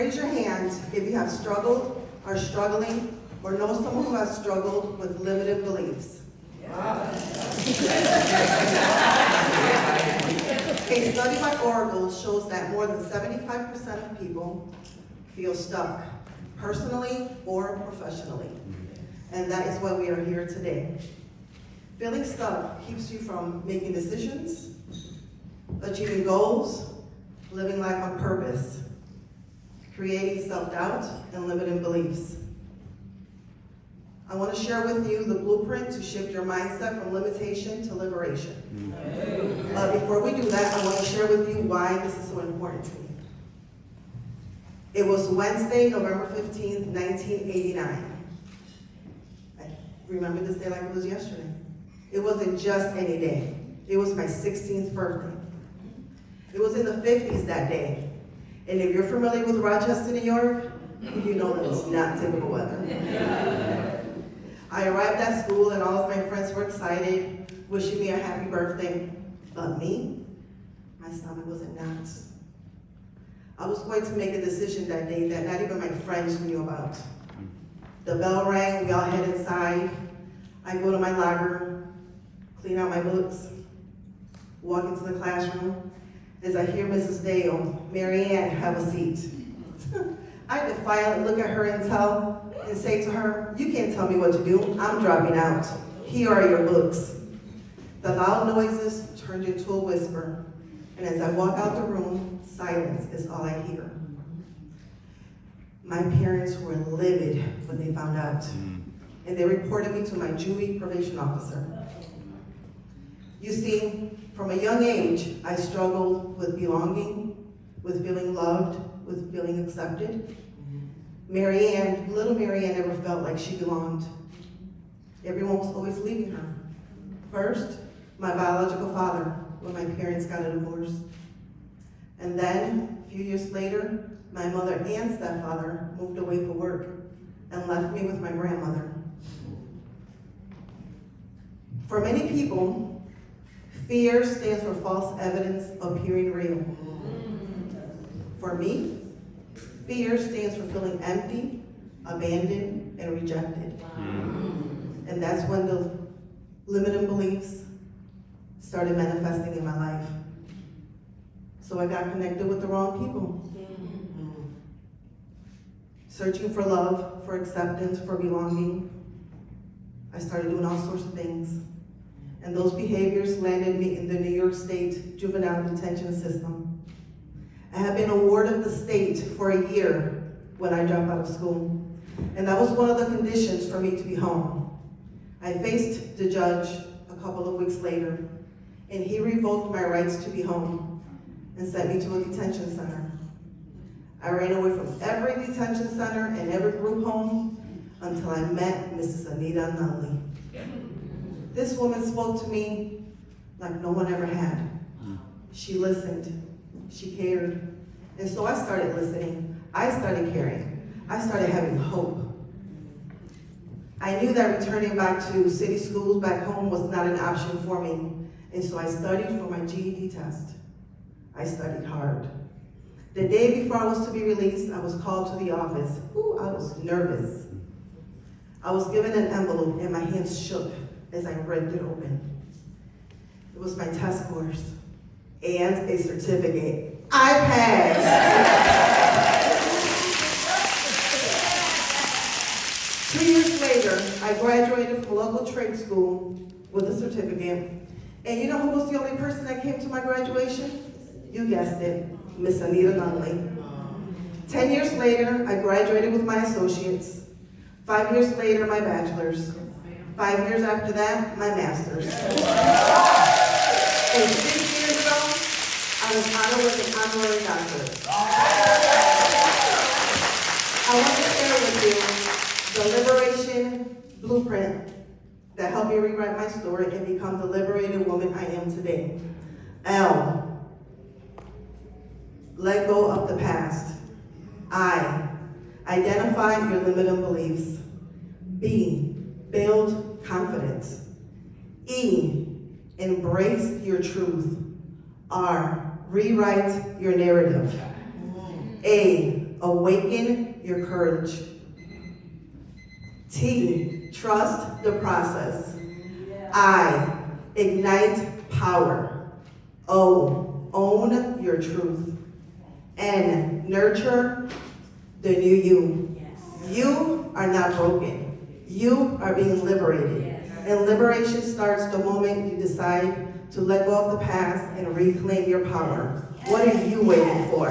Raise your hand if you have struggled, are struggling, or know someone who has struggled with limited beliefs. A study by Oracle shows that more than 75% of people feel stuck, personally or professionally. And that is why we are here today. Feeling stuck keeps you from making decisions, achieving goals, living life on purpose, creating self-doubt, and limiting beliefs. I want to share with you the blueprint to shift your mindset from limitation to liberation. Before we do that, I want to share with you why this is so important to me. It was Wednesday, November 15th, 1989. I remember this day like it was yesterday. It wasn't just any day. It was my 16th birthday. It was in the 50s that day. And if you're familiar with Rochester, New York, you know that it's not typical weather. I arrived at school and all of my friends were excited, wishing me a happy birthday. But me, my stomach was in knots. I was going to make a decision that day that not even my friends knew about. The bell rang, we all head inside. I go to my locker, clean out my books, walk into the classroom. As I hear Mrs. Dale, Mary Ann, have a seat. I defiantly look at her and say to her, you can't tell me what to do, I'm dropping out. Here are your books. The loud noises turned into a whisper, and as I walk out the room, silence is all I hear. My parents were livid when they found out, and they reported me to my juvie probation officer. You see, from a young age, I struggled with belonging, with feeling loved, with feeling accepted. Little Mary Ann never felt like she belonged. Everyone was always leaving her. First, my biological father, when my parents got a divorce. And then, a few years later, my mother and stepfather moved away for work and left me with my grandmother. For many people, fear stands for false evidence appearing real. For me, fear stands for feeling empty, abandoned, and rejected. And that's when the limiting beliefs started manifesting in my life. So I got connected with the wrong people. Searching for love, for acceptance, for belonging. I started doing all sorts of things. And those behaviors landed me in the New York State juvenile detention system. I had been awarded the state for a year when I dropped out of school. And that was one of the conditions for me to be home. I faced the judge a couple of weeks later, and he revoked my rights to be home and sent me to a detention center. I ran away from every detention center and every group home until I met Mrs. Anita Nunley. This woman spoke to me like no one ever had. She listened, she cared. And so I started listening, I started caring, I started having hope. I knew that returning back to city schools back home was not an option for me. And so I studied for my GED test. I studied hard. The day before I was to be released, I was called to the office. Ooh, I was nervous. I was given an envelope and my hands shook as I read it open. It was my test scores and a certificate. I passed. 2 years later, I graduated from local trade school with a certificate. And you know who was the only person that came to my graduation? You guessed it, Miss Anita Nunley. 10 years later, I graduated with my associates. 5 years later, my bachelor's. 5 years after that, my master's. And 6 years ago, I was honored with an honorary doctorate. I want to share with you the liberation blueprint that helped me rewrite my story and become the liberated woman I am today. L, let go of the past. I, identify your limiting beliefs. B, build confidence. E, embrace your truth. R, rewrite your narrative. A, awaken your courage. T, trust the process. I, ignite power. O, own your truth. N, nurture the new you. You are not broken. You are being liberated. And liberation starts the moment you decide to let go of the past and reclaim your power. What are you waiting for?